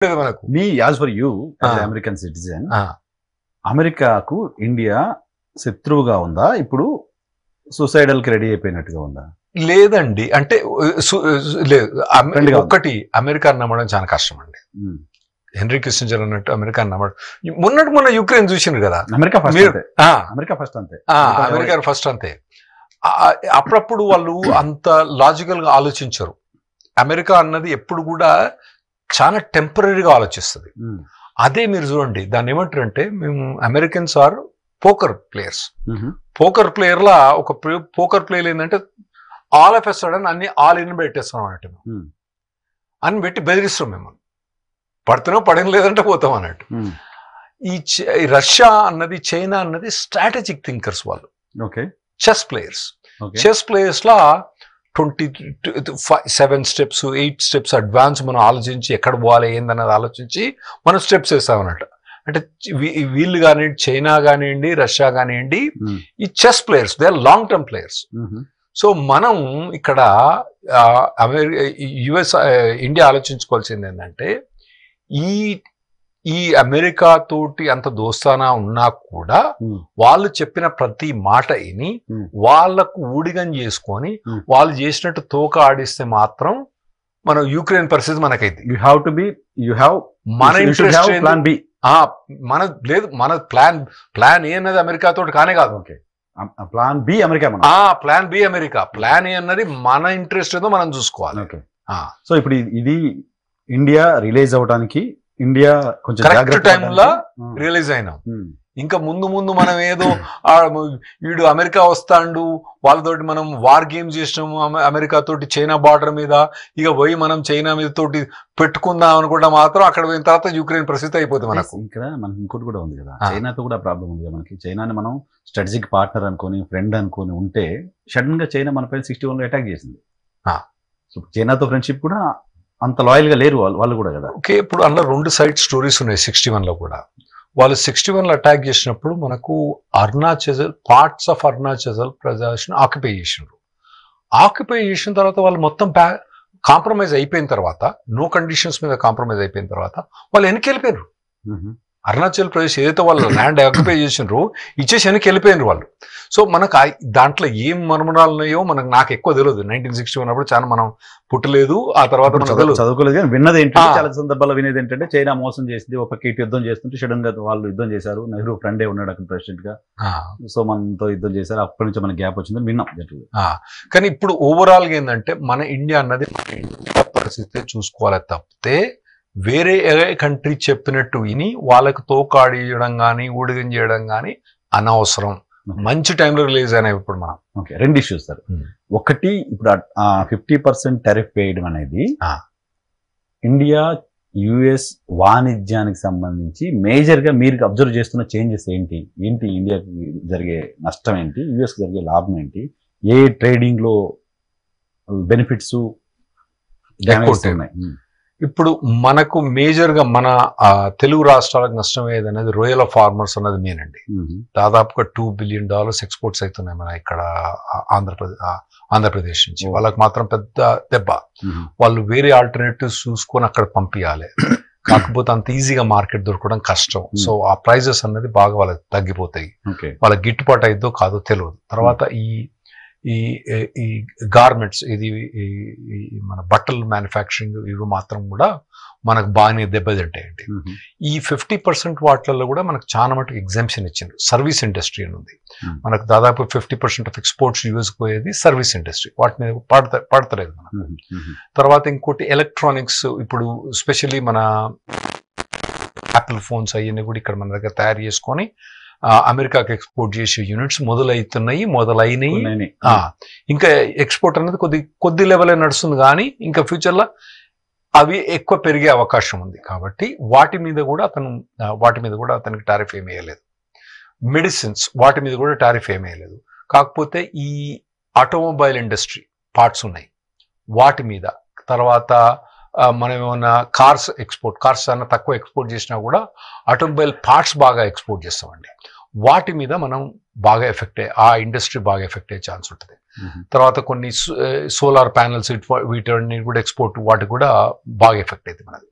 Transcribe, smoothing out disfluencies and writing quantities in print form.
మనకు me as for you American citizen, అమెరికాకు India శత్రువుగా ఉందా, ఇప్పుడు సూసైడల్ కి రెడీ అయిపోయినట్టుగా ఉందా? లేదండి, అంటే లేదు. ఒక్కటి, అమెరికా నమ్మడం చాలా కష్టం అండి. హెన్రీ కిస్సింజర్ అన్నట్టు అమెరికా నమ్మడం. మొన్న యుక్రెయిన్ చూసిండ్రు కదా, అమెరికా ఫస్ట్ అంతే. అప్పుడప్పుడు వాళ్ళు అంత లాజికల్ గా ఆలోచించరు. అమెరికా అన్నది ఎప్పుడు కూడా చాలా టెంపరీగా ఆలోచిస్తుంది. అదే మీరు చూడండి, దాన్ని ఏమంటారంటే, మేము Americans are poker players. Poker player లా ఒక పోకర్ ప్లేయర్ ఏంటంటే ఆల్ ఆఫ్ ఎ సడన్ అన్ని ఆల్ ఇన్ పెట్టేస్తాం అన్నట్టు, అని పెట్టి బెదిరిస్తాం. మేము పడుతున్నాం, పడడం లేదంటే పోతాం అన్నట్టు. ఈ రష్యా అన్నది, చైనా అన్నది స్ట్రాటజిక్ థింకర్స్ వాళ్ళు. చెస్ ప్లేయర్స్ లా 27 స్టెప్స్ 8 స్టెప్స్ అడ్వాన్స్ మనం ఆలోచించి ఎక్కడ పోవాలి ఏందన్నది ఆలోచించి మనం స్టెప్స్ వేస్తామన్నట్టు. అంటే వీళ్ళు కానివ్వండి, చైనా కానివ్వండి, రష్యా కానివ్వండి, ఈ chess players they are long term players. So మనం ఇక్కడ ఇండియా ఆలోచించుకోవాల్సింది ఏంటంటే, ఈ అమెరికా తోటి అంత దోస్తానా ఉన్నా కూడా వాళ్ళు చెప్పిన ప్రతి మాట విని వాళ్లకు ఊడిగం చేసుకొని వాళ్ళు చేసినట్టు తోక ఆడిస్తే మాత్రం మనం యుక్రెయిన్ పరిస్థితి మనకైతే మన ఇంట్రెస్ట్ మన లేదు. మన ప్లాన్ ఏ అన్నది అమెరికా తోటి కానే కాదు. Plan B America. Plan A అన్నది మన ఇంట్రెస్ట్ ఏదో మనం చూసుకోవాలి. సో ఇప్పుడు ఇది ఇండియా రిలీజ్ అవడానికి ఇండియా కొంచెం కరెక్ట్ టైంలో రియలైజ్ అయినాం. ఇంకా ముందు మనం ఏదో వీడు అమెరికా వస్తాడు, వాళ్ళతోటి మనం వార్ గేమ్ చేసినాము అమెరికా తోటి చైనా బార్డర్ మీద, ఇక పోయి మనం చైనా మీద తోటి పెట్టుకుందాం అనుకుంటా మాత్రం అక్కడ పోయిన తర్వాత యుక్రెయిన్ పరిస్థితి అయిపోతుంది మనకు. ఇక్కడ మనకి ఇంకోటి కూడా ఉంది కదా, చైనాతో కూడా ప్రాబ్లం ఉంది కదా మనకి. చైనాని మనం స్ట్రాటజిక్ పార్ట్నర్ అనుకొని, ఫ్రెండ్ అనుకొని ఉంటే సడన్ గా చైనా మన పైన 61లో అటాక్ చేసింది. సో చైనాతో ఫ్రెండ్షిప్ కూడా అంత లాయల్ గా లేరు వాళ్ళు కూడా కదా. ఓకే, ఇప్పుడు అందులో 2 సైడ్ స్టోరీస్ ఉన్నాయి. 61లో కూడా వాళ్ళు 61లో అటాక్ చేసినప్పుడు మనకు పార్ట్స్ ఆఫ్ అరుణాచల్ ప్రదేశ్ని ఆక్యుపై చేసిన తర్వాత వాళ్ళు మొత్తం కాంప్రమైజ్ అయిపోయిన తర్వాత, నో కండిషన్స్ మీద కాంప్రమైజ్ అయిపోయిన తర్వాత వాళ్ళు వెనక్కి వెళ్ళిపోయారు. అరుణాచల్ ప్రదేశ్ ఏదైతే వాళ్ళు ల్యాండ్ ఆక్యుపై చేసినారో ఇచ్చేసి వెనక్కి వెళ్ళిపోయినారు వాళ్ళు. సో మనకు దాంట్లో ఏం మర్మరాలు ఉన్నాయో నాకు ఎక్కువ తెలియదు. 1961 అప్పుడు చాలా మనం పుట్టలేదు, ఆ తర్వాత చదువుకోలేదు. కానీ విన్నది ఏంటంటే, చాలా సందర్భాల్లో వినేది ఏంటంటే, చైనా మోసం చేసింది, ఒక ఇటు యుద్ధం చేస్తుంటే సడన్ గా వాళ్ళు యుద్ధం చేశారు. నెహ్రూ ఫ్రెండే ఉన్నాడు అక్కడ ప్రెసిడెంట్ గా, సో మనతో యుద్ధం చేశారు. అప్పటి నుంచి మనకి గ్యాప్ వచ్చిందని విన్నాం. కానీ ఇప్పుడు ఓవరాల్ గా ఏంటంటే, మన ఇండియా అన్నది పరిస్థితి చూసుకోవాలి తప్పితే వేరే కంట్రీ చెప్పినట్టు విని వాళ్ళకు తోకాడియడం కానీ ఊడిగం చేయడం కానీ అనవసరం. మంచి టైంలో రిలీజ్ అయినాయి ఇప్పుడు మనం. Okay, 2 issues sir. ఒకటి, ఇప్పుడు 50% టారిఫ్ వేయడం అనేది ఇండియా యుఎస్ వాణిజ్యానికి సంబంధించి మేజర్ గా మీరు అబ్జర్వ్ చేస్తున్న చేంజెస్ ఏంటి? ఇండియాకి జరిగే నష్టం ఏంటి, యుఎస్ కి జరిగే లాభం ఏంటి, ఏ ట్రేడింగ్ లో బెనిఫిట్స్ ఉన్నాయి? ఇప్పుడు మనకు మేజర్ గా మన తెలుగు రాష్ట్రాలకు నష్టం ఏదనేది రొయ్యల ఫార్మర్స్ అన్నది మెయిన్ అండి. దాదాపుగా $2 బిలియన్ ఎక్స్పోర్ట్స్ అవుతున్నాయి మన ఇక్కడ ఆంధ్రప్రదేశ్ నుంచి. వాళ్ళకి మాత్రం పెద్ద దెబ్బ. వాళ్ళు వేరే ఆల్టర్నేటివ్స్ చూసుకొని అక్కడ పంపించాలి. కాకపోతే అంత ఈజీగా మార్కెట్ దొరకడం కష్టం. సో ఆ ప్రైజెస్ అన్నది బాగా వాళ్ళకి తగ్గిపోతాయి. వాళ్ళకి గిట్టుబాటు అయిద్దో కాదో తెలియదు. తర్వాత ఈ గార్మెంట్స్, ఇది మన బట్టలు మ్యానుఫ్యాక్చరింగ్, ఇవి మాత్రం కూడా మనకు బాగానే దెబ్బతింటాయండి. ఈ 50% వాటిల్లో కూడా మనకు చాలా మటుకు ఎగ్జామ్షన్ ఇచ్చింది. సర్వీస్ ఇండస్ట్రీ అని ఉంది మనకు. దాదాపు 50% ఆఫ్ ఎక్స్పోర్ట్స్ యూఎస్ పోయేది సర్వీస్ ఇండస్ట్రీ. వాటి మీద పడతలేదు మనకు. తర్వాత ఇంకోటి ఎలక్ట్రానిక్స్. ఇప్పుడు స్పెషల్లీ మన యాపిల్ ఫోన్స్ అవన్నీ కూడా ఇక్కడ మన దగ్గర తయారు చేసుకొని అమెరికాకి ఎక్స్పోర్ట్ చేసే యూనిట్స్ మొదలైనవి. ఇంకా ఎక్స్పోర్ట్ అనేది కొద్ది లెవెల్ నడుస్తుంది, కానీ ఇంకా ఫ్యూచర్లో అవి ఎక్కువ పెరిగే అవకాశం ఉంది. కాబట్టి వాటి మీద కూడా అతనికి టారిఫ్ ఏమీ వేయలేదు. మెడిసిన్స్, వాటి మీద కూడా టారిఫ్ ఏమీ వేయలేదు. కాకపోతే ఈ ఆటోమొబైల్ ఇండస్ట్రీ పార్ట్స్ ఉన్నాయి, వాటి మీద. తర్వాత మనం ఏమన్నా కార్స్ అన్న తక్కువ ఎక్స్పోర్ట్ చేసినా కూడా ఆటోమొబైల్ పార్ట్స్ బాగా ఎక్స్పోర్ట్ చేస్తామండి. వాటి మీద మనం బాగా ఆ ఇండస్ట్రీ బాగా ఎఫెక్ట్ అయ్యే ఛాన్స్ ఉంటుంది. తర్వాత కొన్ని సోలార్ ప్యానెల్స్ వీటన్ని కూడా ఎక్స్పోర్ట్, వాటికి కూడా బాగా ఎఫెక్ట్ అవుతుంది మనది.